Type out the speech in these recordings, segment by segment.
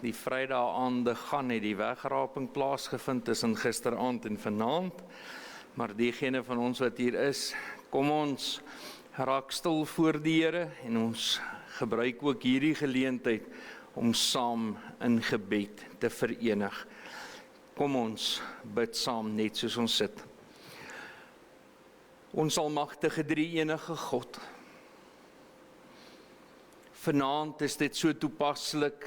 Die Vrydae-aande gaan het die wegraping plaasgevind tussen gisteraand en vanaand. Maar diegene van ons wat hier is, kom ons raak stil voor die Here en ons gebruik ook hierdie geleentheid om saam in gebed te verenig. Kom ons bid saam net soos ons sit. Ons almagtige drie-enige God. Vanaand is dit so toepaslik,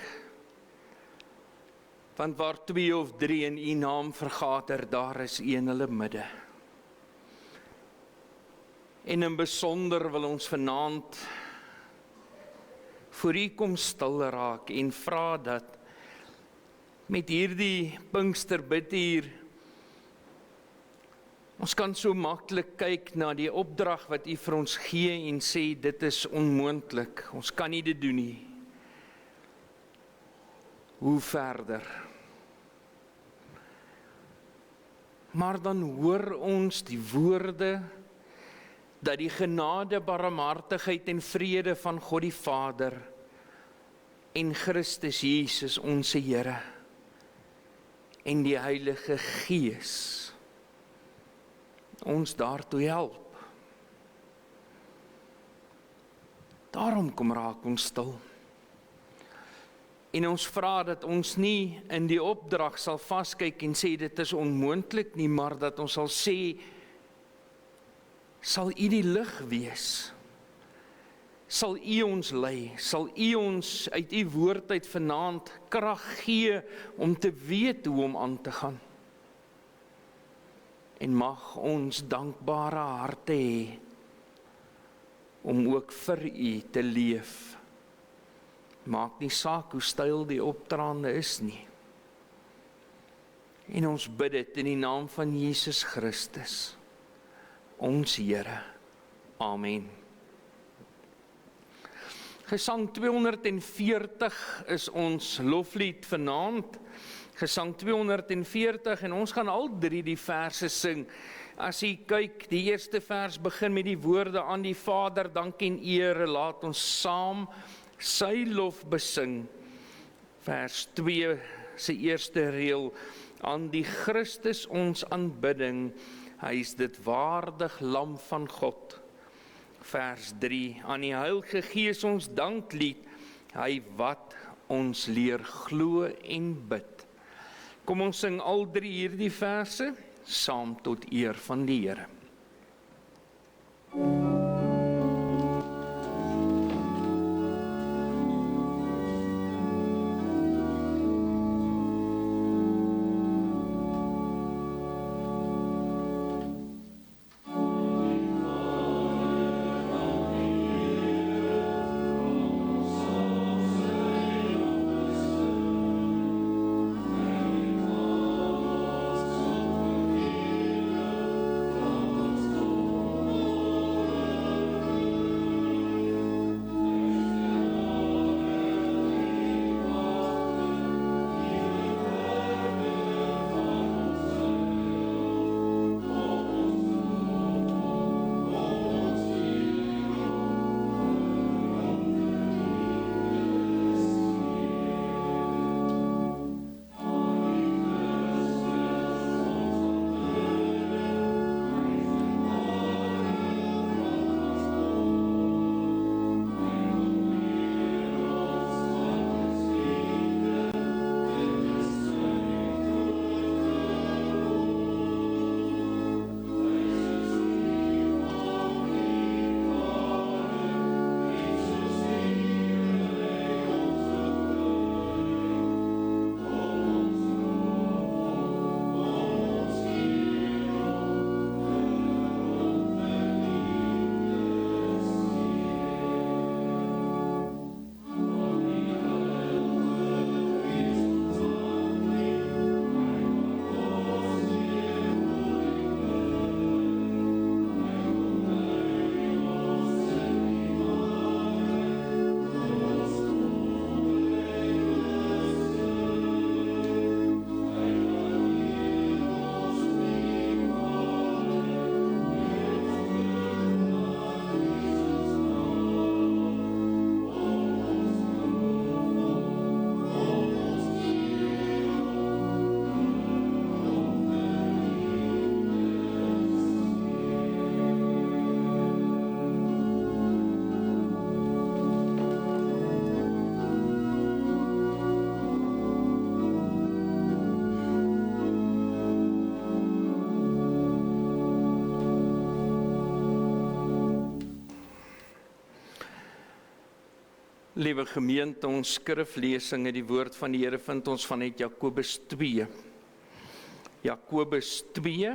want waar 2 of 3 in U naam vergader, daar is U in hulle midde. En in besonder wil ons vanaand voor U kom stil raak en vra dat met hierdie Pinksterbidtuur ons kan so maklik kyk na die opdrag wat U vir ons gee en sê dit is onmoontlik, ons kan nie dit doen nie. Hoe verder? Maar dan hoor ons die woorde dat die genade, barmhartigheid en vrede van God die Vader en Christus Jesus onze Here en die Heilige Gees ons daartoe help. Daarom kom raak ons stil. En ons vra dat ons nie in die opdrag sal vaskyk en sê dit is onmoontlik nie, maar dat ons sal sê, sal U die lig wees? Sal U ons lei? Sal U ons uit U woord uit vanaand krag gee om te weet hoe om aan te gaan? En mag ons dankbare harte hê om ook vir U te leef. Maak nie saak hoe styl die optrede is nie. En ons bid dit in die naam van Jesus Christus, ons Here. Amen. Gesang 240 is ons loflied vanaand. Gesang 240 en ons gaan al 3 die verse sing. As jy kyk, die eerste vers begin met die woorde aan die Vader, dank en eer, laat ons saam sy lof besing. Vers 2 se eerste reël, aan die Christus ons aanbidding, hy is dit waardig lam van God. Vers 3, aan die Heilige Gees ons danklied, hy wat ons leer glo en bid. Kom ons sing al 3 hierdie verse, saam tot eer van die Here. Liewe gemeente, ons skriflesing uit die woord van die Here vind ons vanuit Jakobus 2. Jakobus 2,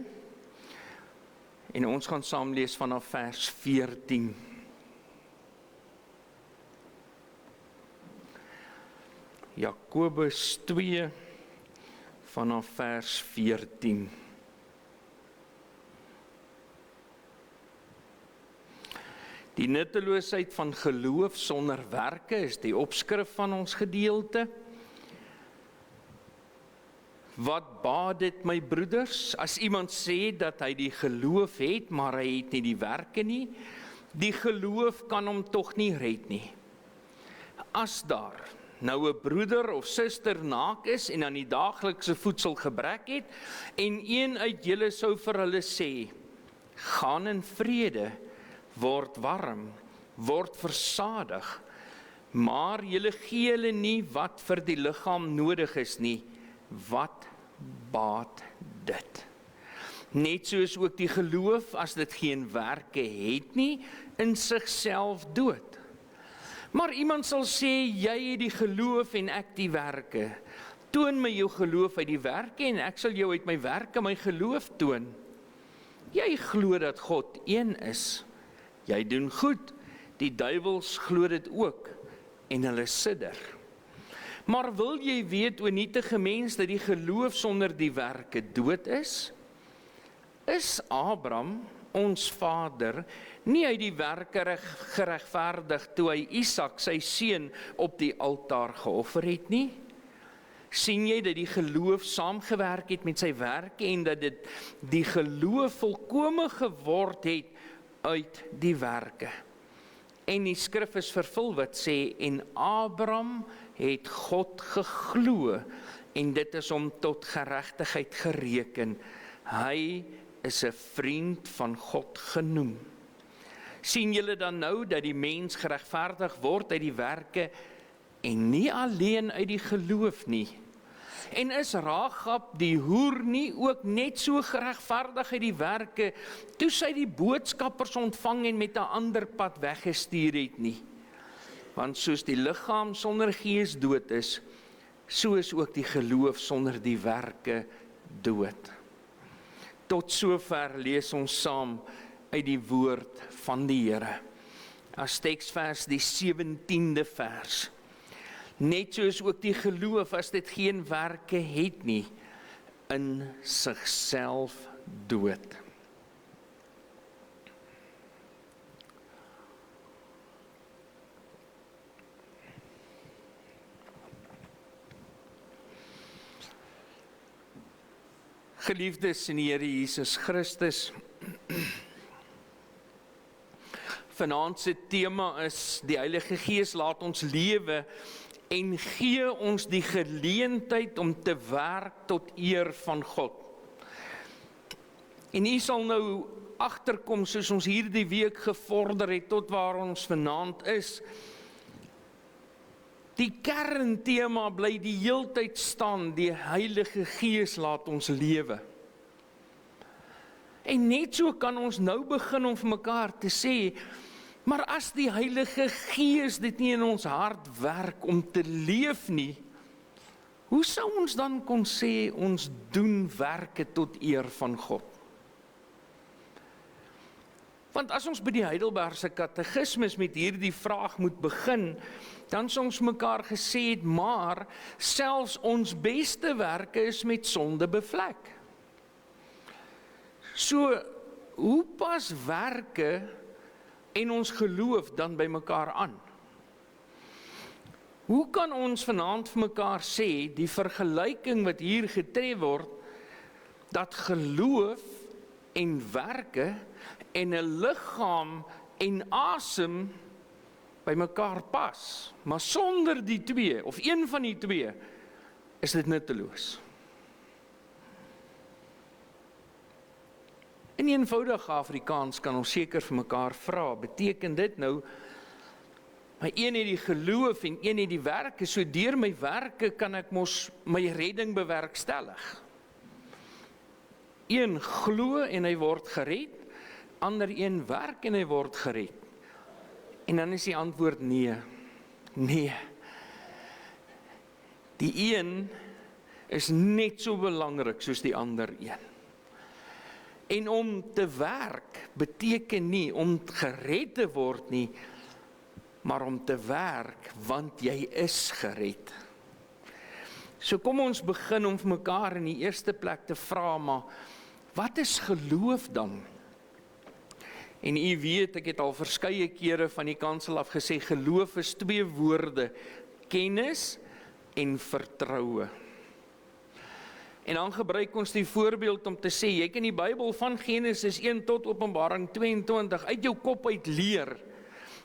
en ons gaan saam lees vanaf vers 14. Jakobus 2, vanaf vers 14. Die nutteloosheid van geloof sonder werke is die opskrif van ons gedeelte. Wat baat dit, my broeders, as iemand sê dat hy die geloof het, maar hy het nie die werke nie? Die geloof kan hom tog nie red nie. As daar nou 'n broeder of suster naak is en aan die daaglikse voedsel gebrek het, en een uit julle sou vir hulle sê, gaan in vrede, word warm, word versadig, maar julle gee hulle nie wat vir die liggaam nodig is nie, wat baat dit? Net soos ook die geloof, as dit geen werke het nie, in sigself dood. Maar iemand sal sê, jy het die geloof en ek die werke. Toon my jou geloof uit die werke en ek sal jou uit my werke my geloof toon. Jy glo dat God een is. Jy doen goed, die duiwels glo dit ook, en hulle sidder. Maar wil jy weet, o nietige mens, dat die geloof sonder die werke dood is? Is Abraham, ons vader, nie uit die werke geregverdig toe hy Isak, sy seun, op die altaar geoffer het nie? Sien jy dat die geloof saamgewerk het met sy werke, en dat dit die geloof volkome geword het, uit die werke. En die skrif is vervul wat sê, en Abraham het God geglo, en dit is hom tot geregtigheid gereken. Hy is 'n vriend van God genoem. Sien julle dan nou dat die mens geregverdig word uit die werke, en nie alleen uit die geloof nie? En is Rahab die hoer nie ook net so geregverdig uit die werke, toe sy die boodskappers ontvang en met 'n ander pad weggestuur het nie? Want soos die liggaam sonder gees dood is, so is ook die geloof sonder die werke dood. Tot sover lees ons saam uit die woord van die Here. As teksvers die 17de vers. Net soos ook die geloof, as dit geen werke het nie, in sigself dood. Geliefdes in die Here Jesus Christus, vanaand se tema is, die Heilige Gees laat ons lewe en gee ons die geleentheid om te werk tot eer van God. En u sal nou agterkom, soos ons hierdie week gevorder het, tot waar ons vanaand is. Die kerntema bly die heeltyd staan, die Heilige Gees laat ons lewe. En net so kan ons nou begin om vir mekaar te sê, maar as die Heilige Gees dit nie in ons hart werk om te leef nie, hoe sou ons dan kon sê ons doen werke tot eer van God? Want as ons by die Heidelbergse katekismes met hierdie vraag moet begin, dan sou ons mekaar gesê het, maar selfs ons beste werke is met sonde bevlek. So, hoe pas werke en ons geloof dan by mekaar aan? Hoe kan ons vanaand vir mekaar sê, die vergelyking wat hier getref word, dat geloof en werke en 'n liggaam en asem by mekaar pas, maar sonder die twee, of een van die twee, is dit nutteloos. In eenvoudige Afrikaans kan ons seker vir mekaar vra, beteken dit nou, my een het die geloof en een het die werke, so deur my werke kan ek mos my redding bewerkstellig. Een glo en hy word gered, ander een werk en hy word gered. En dan is die antwoord nee. Nee. Die een is net so belangrik soos die ander een. En om te werk beteken nie om gered te word nie, maar om te werk, want jy is gered. So kom ons begin om vir mekaar in die eerste plek te vra, maar wat is geloof dan? En u weet, ek het al verskeie kere van die kansel af gesê, geloof is 2 woorde, kennis en vertroue. En dan gebruik ons die voorbeeld om te sê, jy kan die Bybel van Genesis 1 tot Openbaring 22 uit jou kop uit leer.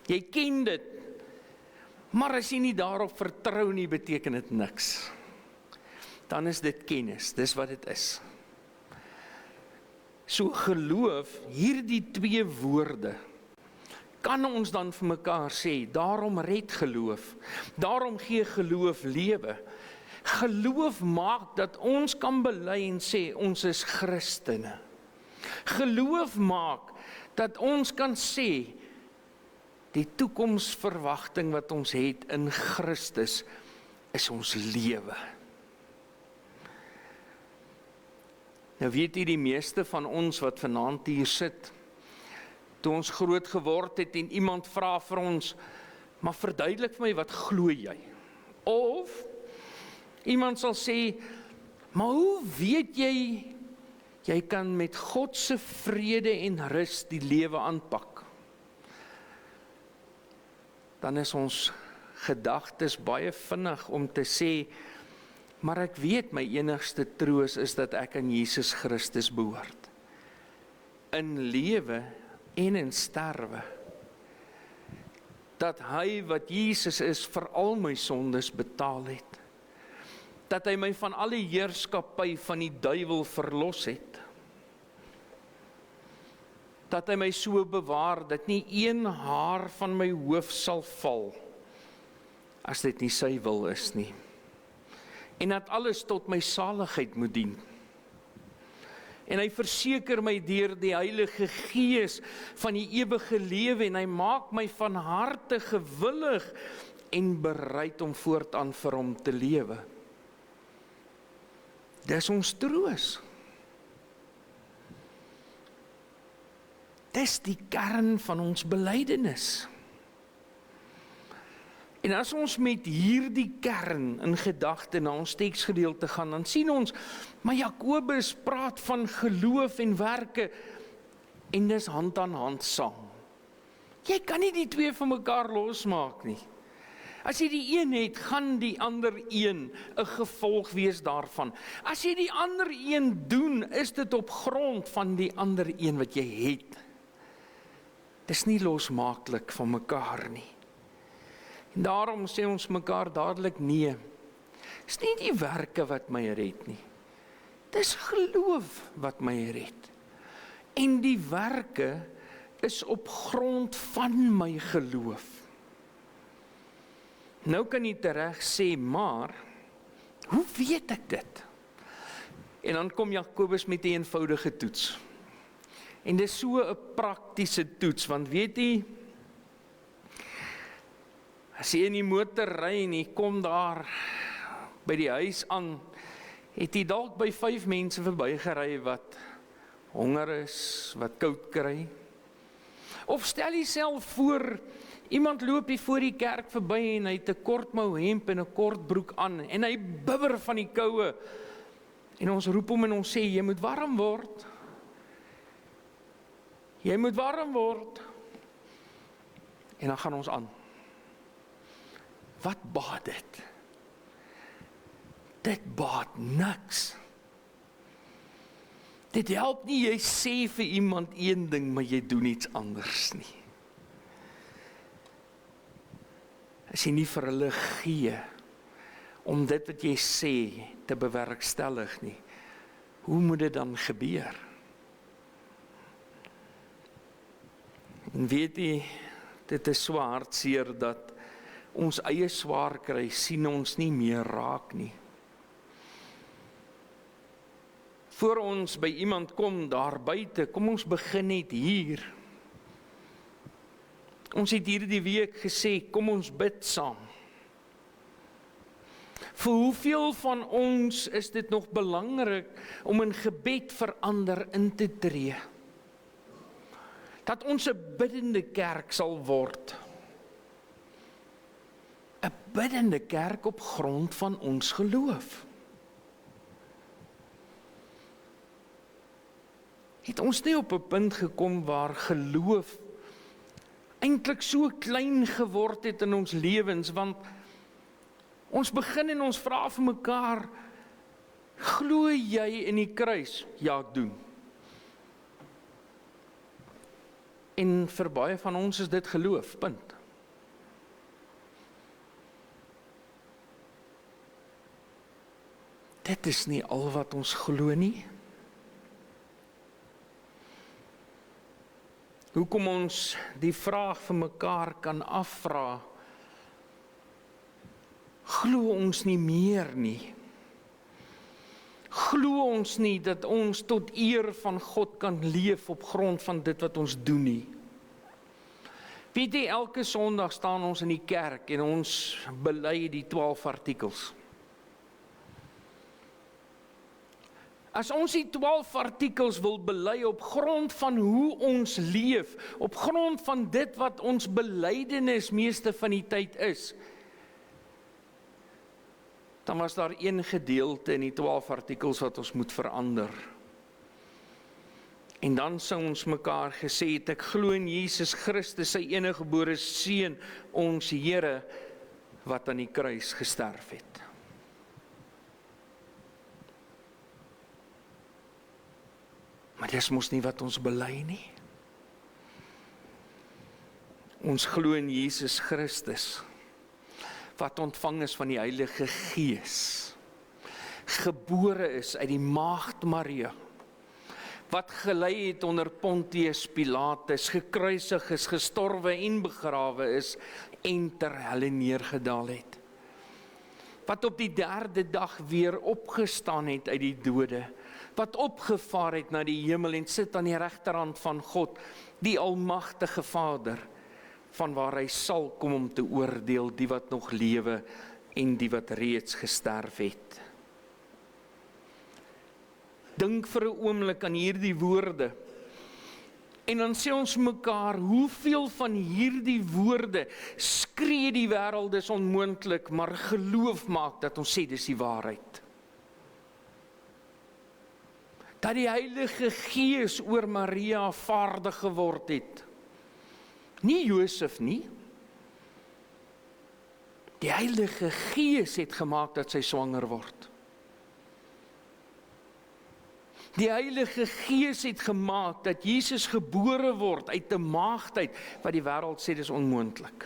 Jy ken dit, maar as jy nie daarop vertrou nie, beteken dit niks. Dan is dit kennis, dis wat dit is. So geloof, hierdie 2 woorde, kan ons dan vir mekaar sê, daarom red geloof, daarom gee geloof lewe. Geloof maak dat ons kan bely en sê, ons is Christene. Geloof maak dat ons kan sê, die toekomsverwagting wat ons het in Christus, is ons lewe. Nou weet jy, die meeste van ons wat vanaand hier sit, toe ons groot geword het en iemand vra vir ons, maar verduidelik vir my, wat glo jy? Of iemand sal sê, maar hoe weet jy, jy kan met God se vrede en rus die lewe aanpak? Dan is ons gedagtes baie vinnig om te sê, maar ek weet my enigste troos is dat ek aan Jesus Christus behoort. In lewe en in sterwe. Dat hy wat Jesus is vir al my sondes betaal het. Dat hy my van alle heerskappy van die duiwel verlos het. Dat hy my so bewaar, dat nie een haar van my hoof sal val, as dit nie sy wil is nie. En dat alles tot my saligheid moet dien. En hy verseker my deur die Heilige Gees van die ewige lewe, en hy maak my van harte gewillig en bereid om voortaan vir hom te lewe. Dis ons troos. Dis die kern van ons belydenis. En as ons met hierdie kern in gedagte na ons teksgedeelte gaan, dan sien ons, maar Jakobus praat van geloof en werke, en dis hand aan hand saam. Jy kan nie die 2 van mekaar losmaak nie. As jy die een het, gaan die ander een 'n gevolg wees daarvan. As jy die ander een doen, is dit op grond van die ander een wat jy het. Dis nie losmaaklik van mekaar nie. En daarom sê ons mekaar dadelik nee. Dis nie die werke wat my red nie. Dis geloof wat my red. En die werke is op grond van my geloof. Nou kan jy tereg sê, maar hoe weet ek dit? En dan kom Jakobus met 'n eenvoudige toets. En dis so 'n praktiese toets, want weet jy, as jy in die motor ry en jy kom daar by die huis aan, het jy dalk by 5 mense verbygery wat honger is, wat koud kry. Of stel jouself voor, iemand loop hier voor die kerk verby en hy het 'n kortmou hemp en 'n kort broek aan en hy bibber van die koue. En ons roep hom en ons sê, jy moet warm word. Jy moet warm word. En dan gaan ons aan. Wat baat dit? Dit baat niks. Dit help nie, jy sê vir iemand een ding, maar jy doen iets anders nie. As jy nie vir hulle gee, om dit wat jy sê te bewerkstellig nie, hoe moet dit dan gebeur? En weet jy, dit is so hartseer dat ons eie swaar kry, sien ons nie meer raak nie. Voor ons by iemand kom daar buite, kom ons begin net hier. Ons het hierdie week gesê, kom ons bid saam. Vir hoeveel van ons is dit nog belangrik om in gebed vir ander in te tree? Dat ons 'n biddende kerk sal word. 'n Biddende kerk op grond van ons geloof. Het ons nie op 'n punt gekom waar geloof eintlik so klein geword het in ons lewens, want ons begin en ons vra vir mekaar, glo jy in die kruis? Ja, ek doen. En vir baie van ons is dit geloof, punt. Dit is nie al wat ons glo nie. Hoekom ons die vraag vir mekaar kan afvra, glo ons nie meer nie? Glo ons nie dat ons tot eer van God kan leef op grond van dit wat ons doen nie? Weet jy, elke Sondag staan ons in die kerk en ons bely die 12 artikels. As ons die 12 artikels wil bely op grond van hoe ons leef, op grond van dit wat ons belydenis meeste van die tyd is, dan was daar een gedeelte in die 12 artikels wat ons moet verander. En dan sou ons mekaar gesê het, ek glo in Jesus Christus, sy eniggebore Seun, ons Here, wat aan die kruis gesterf het. Maar dis mos nie wat ons bely nie. Ons glo in Jesus Christus, wat ontvang is van die Heilige Gees, gebore is uit die maagd Maria, wat gelei het onder Pontius Pilatus, gekruisig is, gestorwe en begrawe is, en ter helle neergedaal het. Wat op die 3de dag weer opgestaan het uit die dode, wat opgevaar het na die hemel en sit aan die regterhand van God, die almagtige Vader, van waar hy sal kom om te oordeel die wat nog lewe en die wat reeds gesterf het. Dink vir 'n oomblik aan hierdie woorde, en dan sê ons mekaar, hoeveel van hierdie woorde skree die wêreld is onmoontlik, maar geloof maak dat ons sê dis die waarheid. Dat die Heilige Gees oor Maria vaardig geword het. Nie Josef nie. Die Heilige Gees het gemaak dat sy swanger word. Die Heilige Gees het gemaak dat Jesus gebore word uit 'n maagd uit, wat die wêreld sê dis onmoontlik.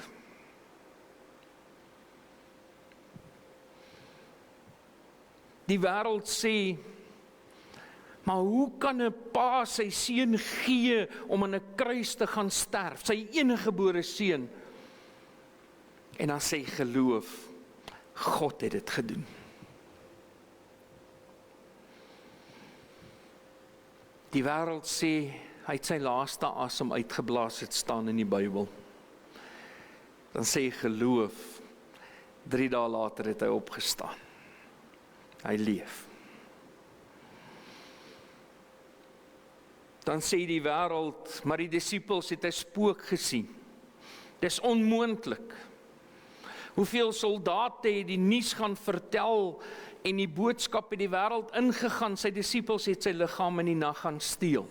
Die wêreld sê, maar hoe kan 'n pa sy seun gee om aan 'n kruis te gaan sterf, sy eniggebore seun? En dan sê geloof, God het dit gedoen. Die wêreld sê, hy het sy laaste asem uitgeblaas, het staan in die Bybel. Dan sê geloof, 3 dae later het hy opgestaan. Hy leef. Dan sê die wêreld, maar die disippels het 'n spook gesien. Dis onmoontlik. Hoeveel soldate het die nuus gaan vertel en die boodskap het die wêreld ingegaan, sy disippels het sy liggaam in die nag gaan steel.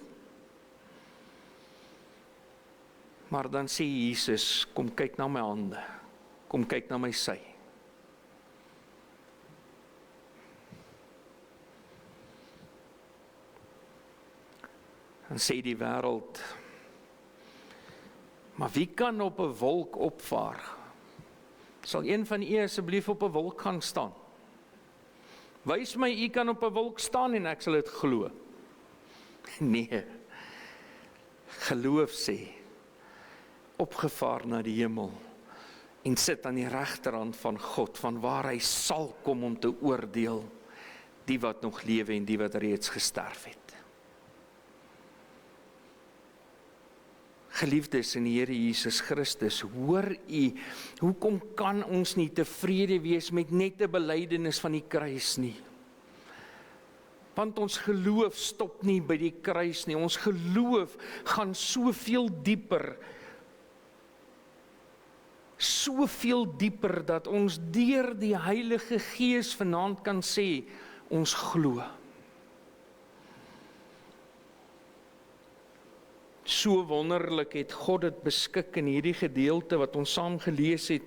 Maar dan sê Jesus, kom kyk na my hande, kom kyk na my sy. Dan sê die wêreld, maar wie kan op 'n wolk opvaar? Sal een van u asseblief op 'n wolk gaan staan? Wys my, u kan op 'n wolk staan en ek sal dit glo. Nee, geloof sê, opgevaar na die hemel en sit aan die regterhand van God, van waar hy sal kom om te oordeel die wat nog lewe en die wat reeds gesterf het. Geliefdes in die Here Jesus Christus, hoor u, hoekom kan ons nie tevrede wees met net 'n belydenis van die kruis nie? Want ons geloof stop nie by die kruis nie, ons geloof gaan soveel dieper dat ons deur die Heilige Gees vanaand kan sê, ons glo. So wonderlik het God dit beskik in hierdie gedeelte wat ons saam gelees het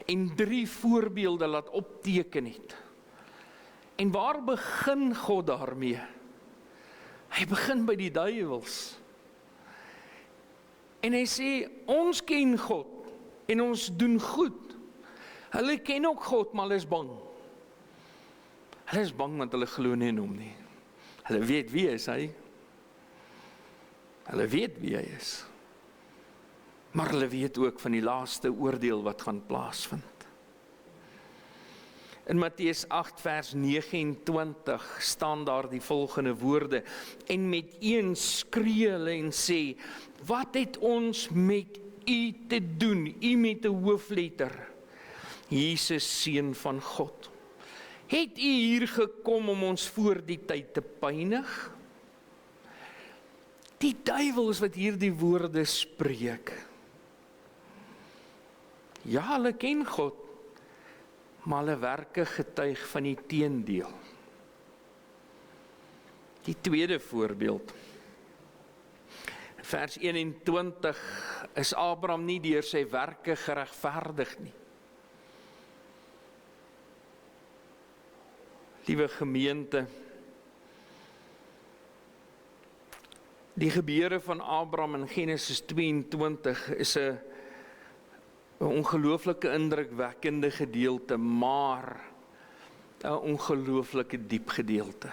en 3 voorbeelde laat opteken het. En waar begin God daarmee? Hy begin by die duiwels. En hy sê, ons ken God en ons doen goed. Hulle ken ook God, maar hulle is bang. Hulle is bang want hulle glo nie in hom nie. Hulle weet wie is hy. Hulle weet wie hy is. Maar hulle weet ook van die laaste oordeel wat gaan plaasvind. In Matteus 8 vers 29 staan daar die volgende woorde. En met een skree hulle en sê, wat het ons met u te doen? U met 'n hoofletter. Jesus, seun van God. Het u hier gekom om ons voor die tyd te pynig? Die duiwels wat hierdie woorde spreek. Ja, hulle ken God, maar hulle werke getuig van die teendeel. Die tweede voorbeeld. Vers 21 is Abraham nie deur sy werke geregverdig nie. Liewe gemeente, die gebeure van Abraham in Genesis 22 is 'n ongelooflike indrukwekkende gedeelte, maar 'n ongelooflike diep gedeelte.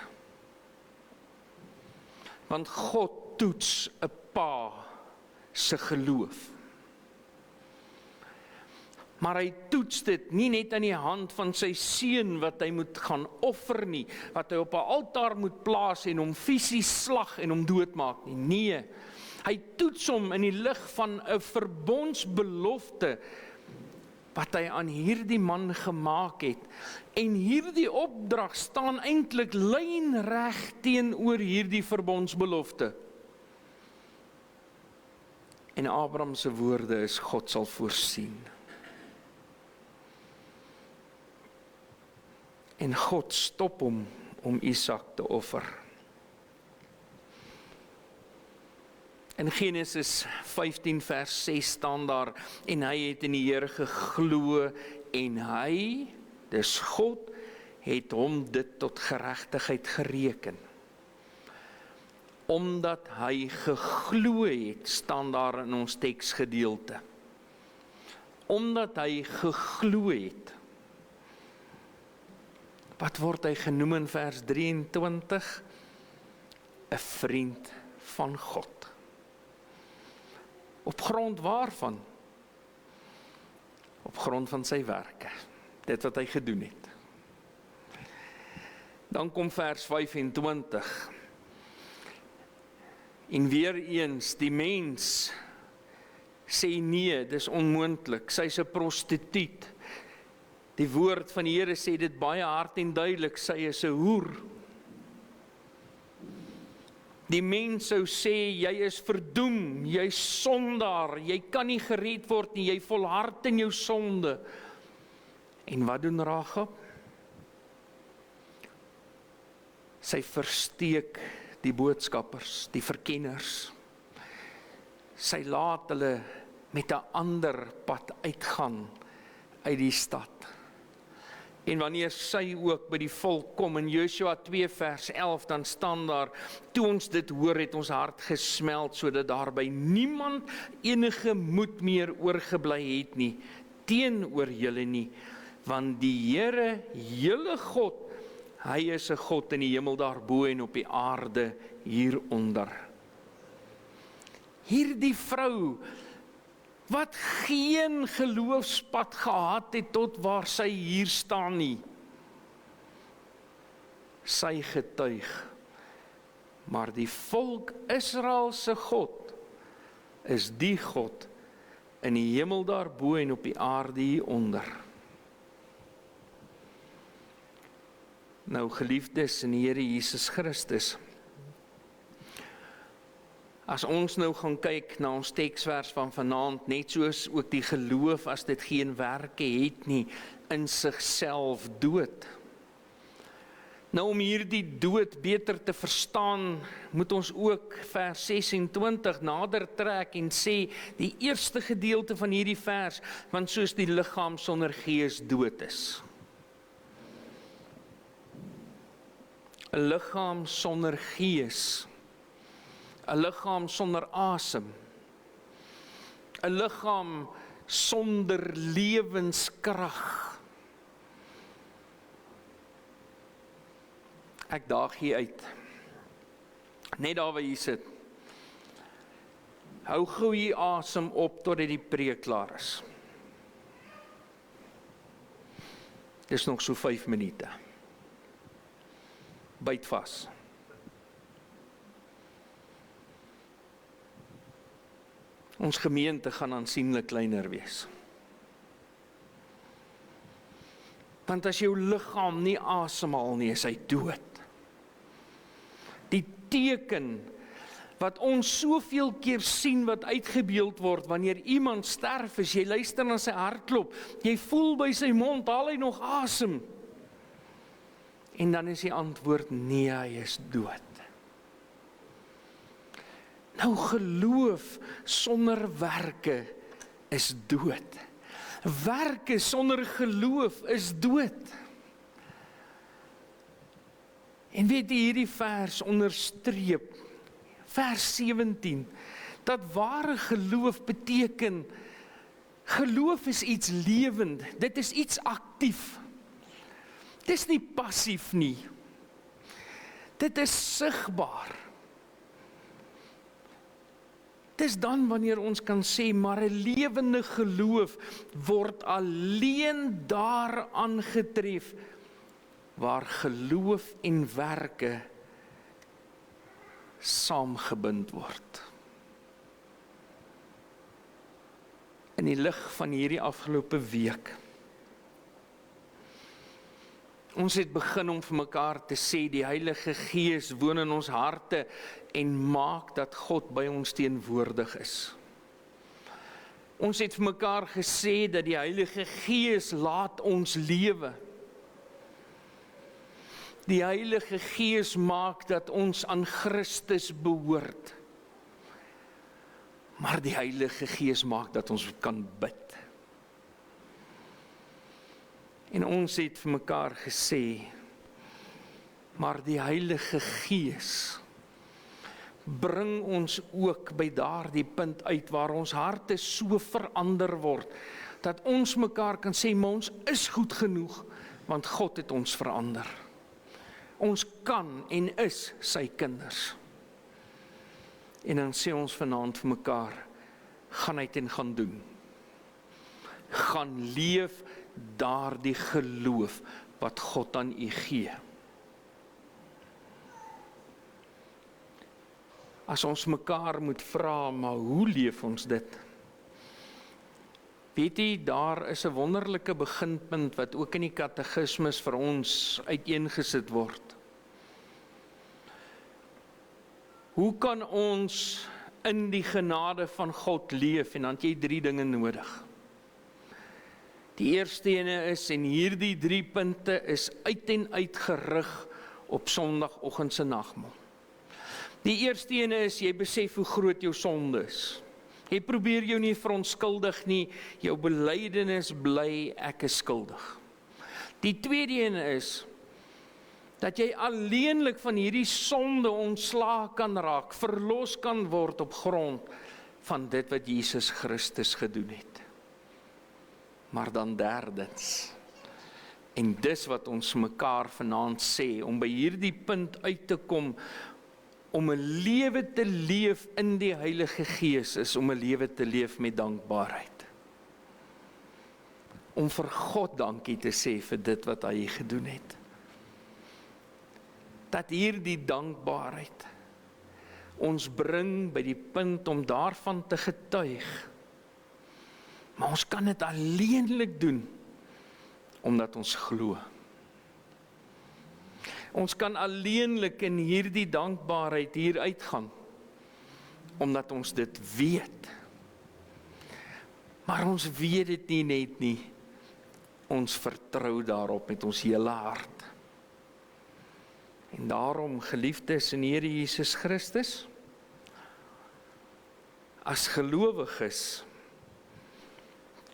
Want God toets 'n pa se geloof. Maar hy toets dit nie net aan die hand van sy seun wat hy moet gaan offer nie, wat hy op 'n altaar moet plaas en hom fisies slag en hom doodmaak nie. Nee, hy toets hom in die lig van 'n verbondsbelofte wat hy aan hierdie man gemaak het. En hierdie opdrag staan eintlik lynreg teenoor hierdie verbondsbelofte. En Abraham se woorde is, God sal voorsien. En God stop hom om Isak te offer. In Genesis 15 vers 6 staan daar, en hy het in die Here geglo, en hy, dis God, het hom dit tot geregtigheid gereken. Omdat hy geglo het, staan daar in ons teksgedeelte. Omdat hy geglo het. Wat word hy genoem in vers 23? 'n vriend van God. Op grond waarvan? Op grond van sy werke. Dit wat hy gedoen het. Dan kom vers 25. En weer eens, die mens sê nee, dis onmoontlik. Sy's 'n prostituut. Die woord van die Here sê dit baie hard en duidelik, sy is 'n hoer. Die mens sou sê, jy is verdoem, jy sondaar, jy kan nie gered word nie, jy volhard in jou sonde. En wat doen Rahab? Sy versteek die boodskappers, die verkenners. Sy laat hulle met 'n ander pad uitgaan uit die stad. En wanneer sy ook by die volk kom in Joshua 2 vers 11, dan staan daar, toe ons dit hoor het ons hart gesmeld, sodat daar by niemand enige moed meer oorgebly het nie, teenoor julle nie, want die Here, julle God, hy is 'n God in die hemel daarbo en op die aarde hieronder. Hierdie vrou, wat geen geloofspad gehad het tot waar sy hier staan nie. Sy getuig, maar die volk Israel se God is die God in die hemel daarbo en op die aarde hieronder. Nou geliefdes in die Here Jesus Christus, as ons nou gaan kyk na ons teksvers van vanaand, net soos ook die geloof as dit geen werke het nie, in sigself dood. Nou om hierdie dood beter te verstaan, moet ons ook vers 26 nader trek en sê, die eerste gedeelte van hierdie vers, want soos die liggaam sonder gees dood is. 'n liggaam sonder gees, 'n liggaam sonder asem, 'n liggaam sonder lewenskrag. Ek daag hier uit, net daar waar jy sit. Hou gou hier asem op totdat die preek klaar is. Dis nog so 5 minute. Byt vas. Ons gemeente gaan aansienlik kleiner wees. Want as jou liggaam nie asemhaal nie, is hy dood. Die teken wat ons soveel keer sien wat uitgebeeld word wanneer iemand sterf is, jy luister na sy hartklop, jy voel by sy mond, haal hy nog asem? En dan is die antwoord, nee, hy is dood. Nou geloof sonder werke is dood. Werke sonder geloof is dood. En weet jy, hierdie vers onderstreep, vers 17, dat ware geloof beteken, geloof is iets lewend, dit is iets aktief. Dit is nie passief nie. Dit is sigbaar. Dit is dan wanneer ons kan sê, maar 'n lewende geloof word alleen daar aangetref waar geloof en werke saamgebind word. In die lig van hierdie afgelope week, ons het begin om vir mekaar te sê, die Heilige Gees woon in ons harte en maak dat God by ons teenwoordig is. Ons het vir mekaar gesê dat die Heilige Gees laat ons lewe. Die Heilige Gees maak dat ons aan Christus behoort. Maar die Heilige Gees maak dat ons kan bid. En ons het vir mekaar gesê, maar die Heilige Gees bring ons ook by daardie punt uit waar ons harte so verander word, dat ons mekaar kan sê, maar ons is goed genoeg, want God het ons verander. Ons kan en is sy kinders. En dan sê ons vanaand vir mekaar, gaan uit en gaan doen. Gaan leef daardie geloof wat God aan u gee. As ons mekaar moet vra, maar hoe leef ons dit? Weet jy, daar is 'n wonderlike beginpunt wat ook in die katekismes vir ons uiteengesit word. Hoe kan ons in die genade van God leef? En dan het jy 3 dinge nodig. Die eerste ene is, en hierdie 3 punte is uit en uit gerig op Sondagoggend se nagmaal. Die eerste ene is, jy besef hoe groot jou sonde is. Jy probeer jou nie verontskuldig nie, jou belydenis bly, ek is skuldig. Die tweede ene is, dat jy alleenlik van hierdie sonde ontslae kan raak, verlos kan word op grond van dit wat Jesus Christus gedoen het. Maar dan derdens, en dis wat ons mekaar vanaand sê, om by hierdie punt uit te kom, om 'n lewe te leef in die Heilige Gees, is om 'n lewe te leef met dankbaarheid. Om vir God dankie te sê vir dit wat hy gedoen het. Dat hierdie dankbaarheid ons bring by die punt om daarvan te getuig. Maar ons kan dit alleenlik doen, omdat ons glo. Ons kan alleenlik in hierdie dankbaarheid hier uitgaan, omdat ons dit weet. Maar ons weet dit nie net nie, ons vertrou daarop met ons hele hart. En daarom, geliefdes in Here Jesus Christus, as gelowiges,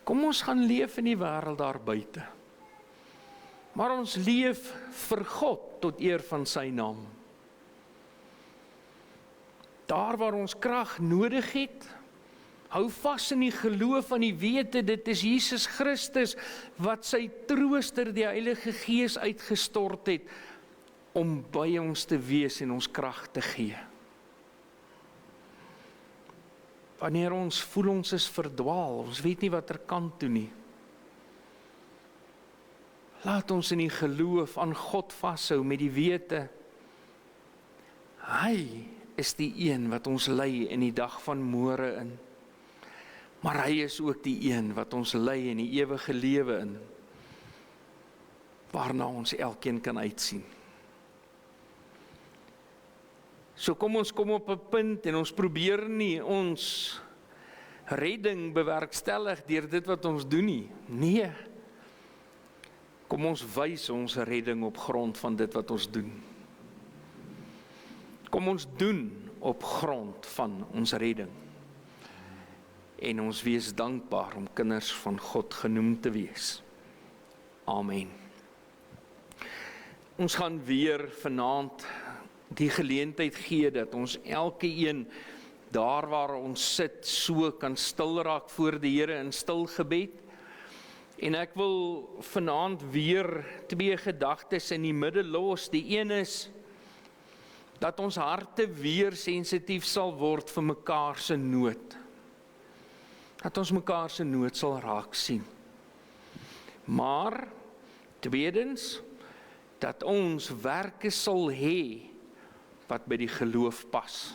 kom ons gaan leef in die wêreld daar buite. Maar ons leef vir God tot eer van sy naam. Daar waar ons krag nodig het, hou vas in die geloof van die wete, dit is Jesus Christus wat sy trooster, die Heilige Gees, uitgestort het, om by ons te wees en ons krag te gee. Wanneer ons voel ons is verdwaal, ons weet nie wat kant toe nie, laat ons in die geloof aan God vashou met die wete, hy is die een wat ons lei in die dag van môre in. Maar hy is ook die een wat ons lei in die ewige lewe in, waarna ons elkeen kan uitsien. So kom ons kom op 'n punt en ons probeer nie ons redding bewerkstellig deur dit wat ons doen nie. Nee. Kom ons wys ons redding op grond van dit wat ons doen. Kom ons doen op grond van ons redding. En ons wees dankbaar om kinders van God genoem te wees. Amen. Ons gaan weer vanaand die geleentheid gee dat ons elke een daar waar ons sit so kan stil raak voor die Here in stil gebed. En ek wil vanaand weer 2 gedagtes in die middel los. Die een is dat ons harte weer sensitief sal word vir mekaar se nood. Dat ons mekaar se nood sal raak sien. Maar tweedens, dat ons werke sal hê wat by die geloof pas.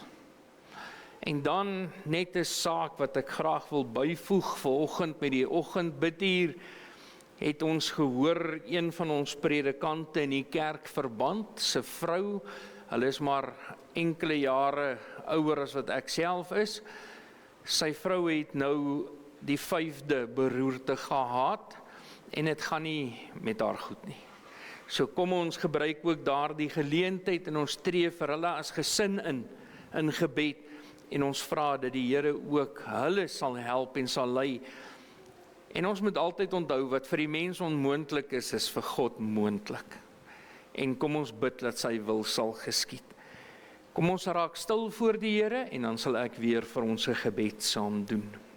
En dan net 'n saak wat ek graag wil byvoeg vanoggend met die oggendbidtuur, het ons gehoor een van ons predikante in die kerkverband se vrou, hulle is maar enkele jare ouer as wat ek self is. Sy vrou het nou die 5de beroerte gehad en dit gaan nie met haar goed nie. So kom ons gebruik ook daardie geleentheid en ons tree vir hulle as gesin in gebed en ons vra dat die Here ook hulle sal help en sal lei. En ons moet altyd onthou wat vir die mens onmoontlik is vir God moontlik. En kom ons bid dat sy wil sal geskied. Kom ons raak stil voor die Here en dan sal ek weer vir ons 'n gebed saam doen.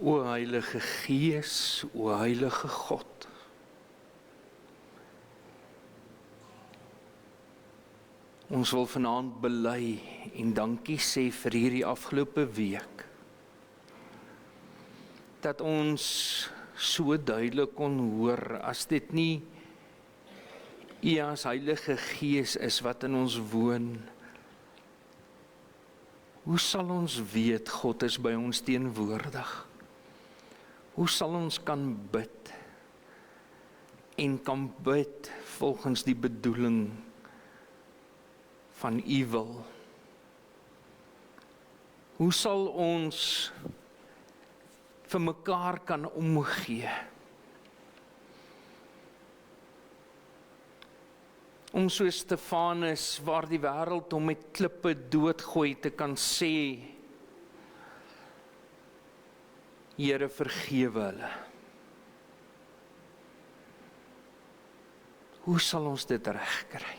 O Heilige Gees, o Heilige God. Ons wil vanaand bely en dankie sê vir hierdie afgelope week. Dat ons so duidelik kon hoor, as dit nie U as Heilige Gees is wat in ons woon, hoe sal ons weet God is by ons teenwoordig? Hoe sal ons kan bid en kan bid volgens die bedoeling van U wil? Hoe sal ons vir mekaar kan omgee? Om so Stefanus, waar die wêreld hom met klippe doodgooi, te kan sê, Here, vergewe hulle. Hoe sal ons dit regkry?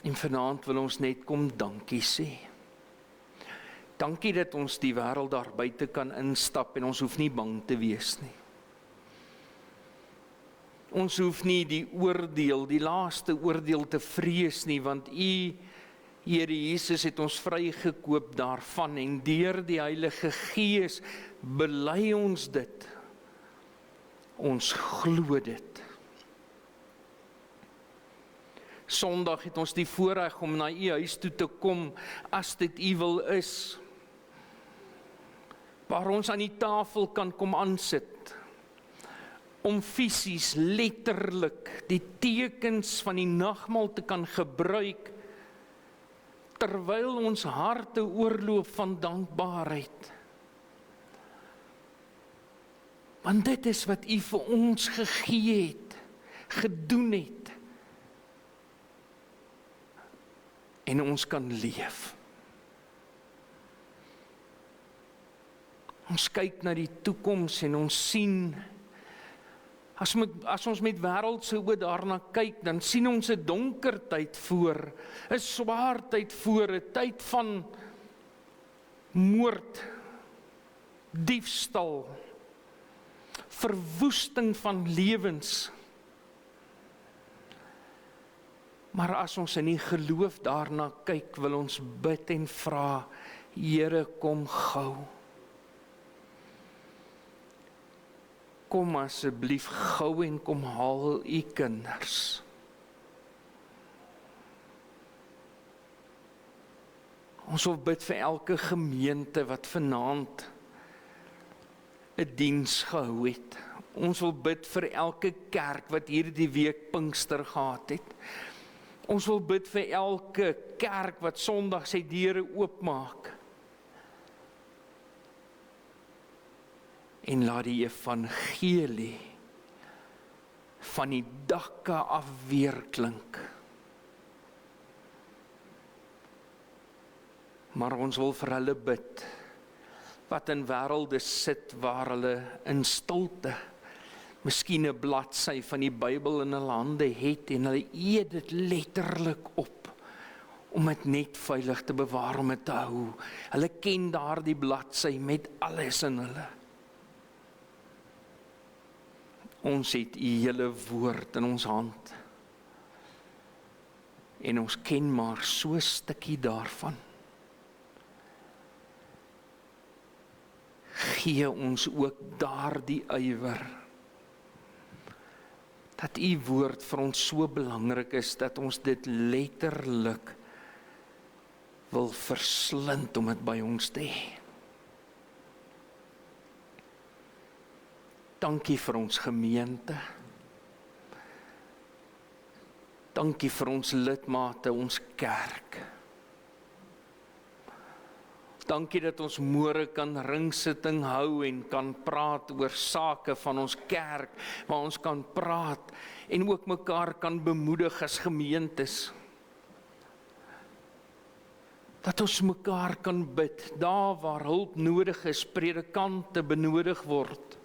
En vanaand wil ons net kom dankie sê. Dankie dat ons die wêreld daar buite kan instap en ons hoef nie bang te wees nie. Ons hoef nie die oordeel, die laaste oordeel te vrees nie, want U, Here Jesus, het ons vrygekoop daarvan en deur die Heilige Gees bely ons dit. Ons glo dit. Sondag het ons die voorreg om na U huis toe te kom, as dit U wil is, waar ons aan die tafel kan kom aansit, om fisies, letterlik, die tekens van die nagmaal te kan gebruik, terwyl ons harte oorloop van dankbaarheid. Want dit is wat U vir ons gegee het, gedoen het, en ons kan leef. Ons kyk na die toekoms en ons sien, as ons met wêreldse oë daarna kyk, dan sien ons 'n donker tyd voor, 'n swaar tyd voor, 'n tyd van moord, diefstal, verwoesting van lewens. Maar as ons in die geloof daarna kyk, wil ons bid en vra, Here, kom gou. Kom asseblief gou en kom haal U kinders. Ons wil bid vir elke gemeente wat vanaand 'n diens gehou het. Ons wil bid vir elke kerk wat hierdie week Pinkster gehad het. Ons wil bid vir elke kerk wat Sondag sy deure oopmaak. En laat die evangelie van die dakke af weerklink. Maar ons wil vir hulle bid, wat in wêrelde sit waar hulle in stilte, miskien 'n bladsy van die Bybel in hulle hande het, en hulle eet dit letterlik op, om dit net veilig te bewaar, om dit te hou. Hulle ken daardie bladsy met alles in hulle. Ons het U hele woord in ons hand. En ons ken maar so 'n stukkie daarvan. Gee ons ook daardie ywer, dat U woord vir ons so belangrik is, dat ons dit letterlik wil verslind om dit by ons te hê. Dankie vir ons gemeente. Dankie vir ons lidmate, ons kerk. Dankie dat ons môre kan ringsitting hou en kan praat oor sake van ons kerk, waar ons kan praat en ook mekaar kan bemoedig as gemeentes. Dat ons mekaar kan bid, daar waar hulp nodig is, predikante benodig word,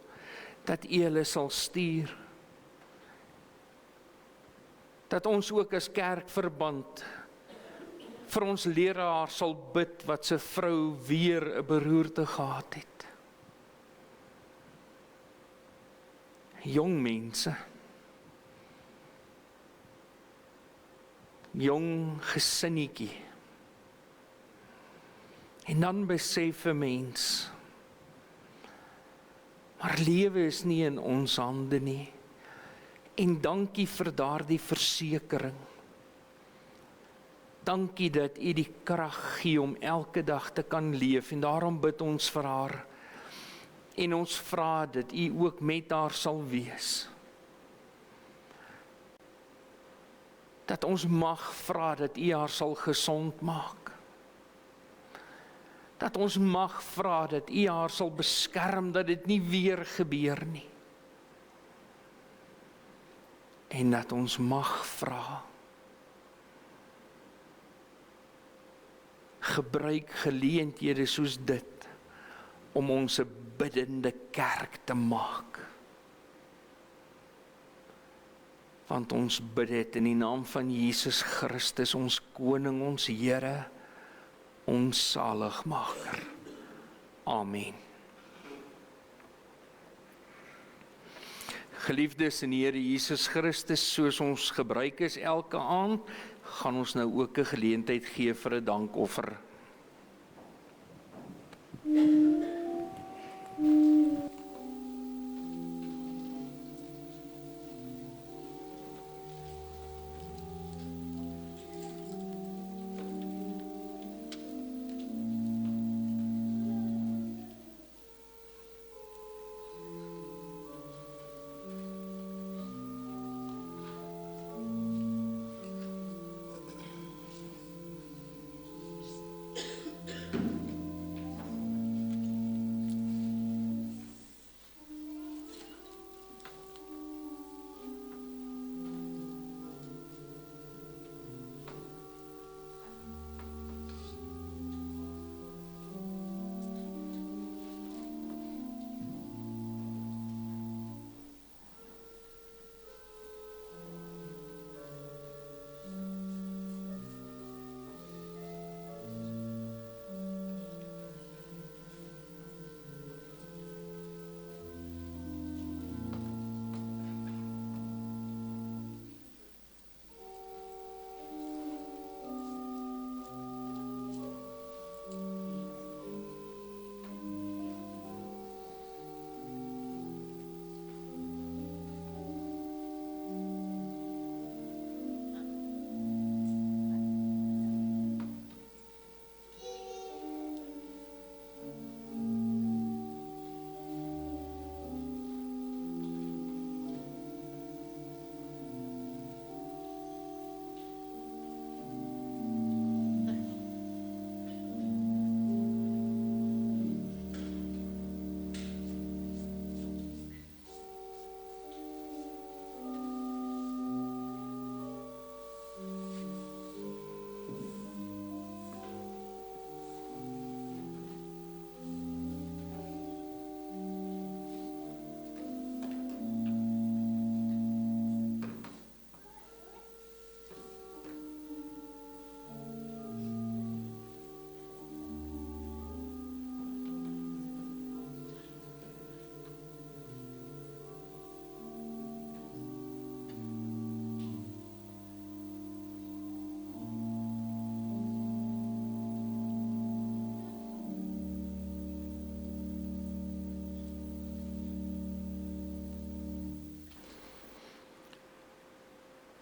dat U hulle sal stuur. Dat ons ook as kerkverband vir ons leraar sal bid wat sy vrou weer 'n beroerte gehad het. Jong mense, jong gesinnetjie. En dan besef 'n mens, maar lewe is nie in ons hande nie. En dankie vir daardie versekering. Dankie dat U die krag gee om elke dag te kan leef, en daarom bid ons vir haar. En ons vra dat U ook met haar sal wees. Dat ons mag vra dat U haar sal gesond maak. Dat ons mag vra dat U haar sal beskerm, dat dit nie weer gebeur nie. En dat ons mag vra, gebruik geleenthede soos dit, om ons 'n biddende kerk te maak. Want ons bid dit in die naam van Jesus Christus, ons Koning, ons Here, ons Saligmaker. Amen. Geliefdes in die Here Jesus Christus, soos ons gebruik is elke aand, gaan ons nou ook 'n geleentheid gee vir 'n dankoffer.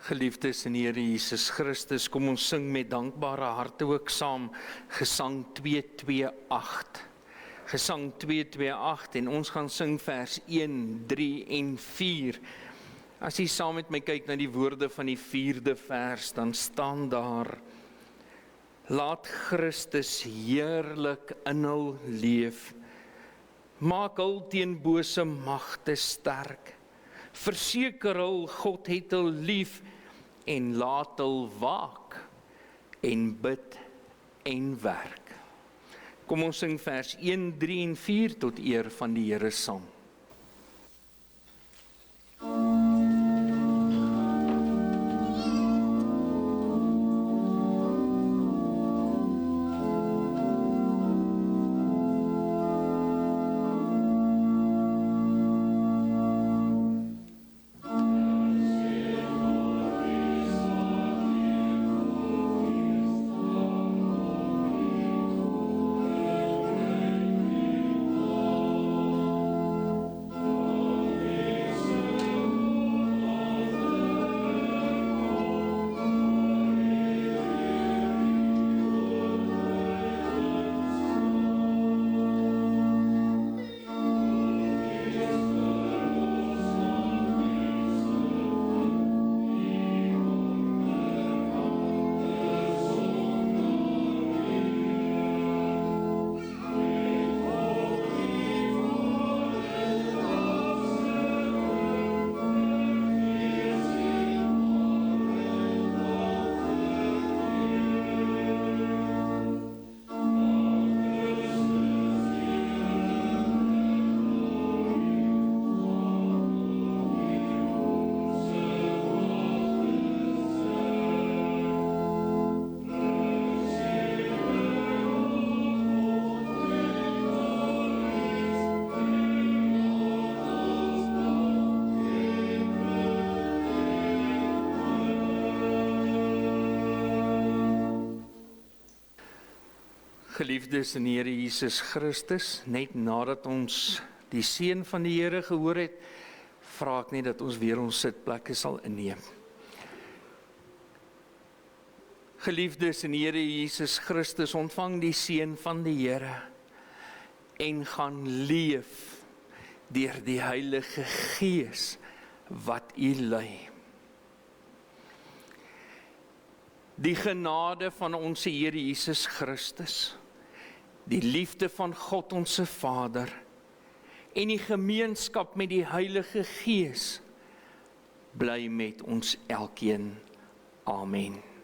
Geliefdes in die Here Jesus Christus, kom ons sing met dankbare harte ook saam Gesang 228. Gesang 228 en ons gaan sing vers 1, 3 en 4. As jy saam met my kyk na die woorde van die 4de vers, dan staan daar: Laat Christus heerlik in hul leef, maak hul teen bose magte sterk, verseker hul God het hul lief, en laat hul waak, en bid en werk. Kom ons sing vers 1, 3 en 4 tot eer van die Here saam. Geliefdes in die Here Jesus Christus, net nadat ons die seën van die Here gehoor het, vra ek net dat ons weer ons sitplekke sal inneem. Geliefdes in die Here Jesus Christus, ontvang die seën van die Here en gaan leef deur die Heilige Gees wat u lei. Die genade van ons Here Jesus Christus, die liefde van God ons Vader en die gemeenskap met die Heilige Gees bly met ons elkeen. Amen.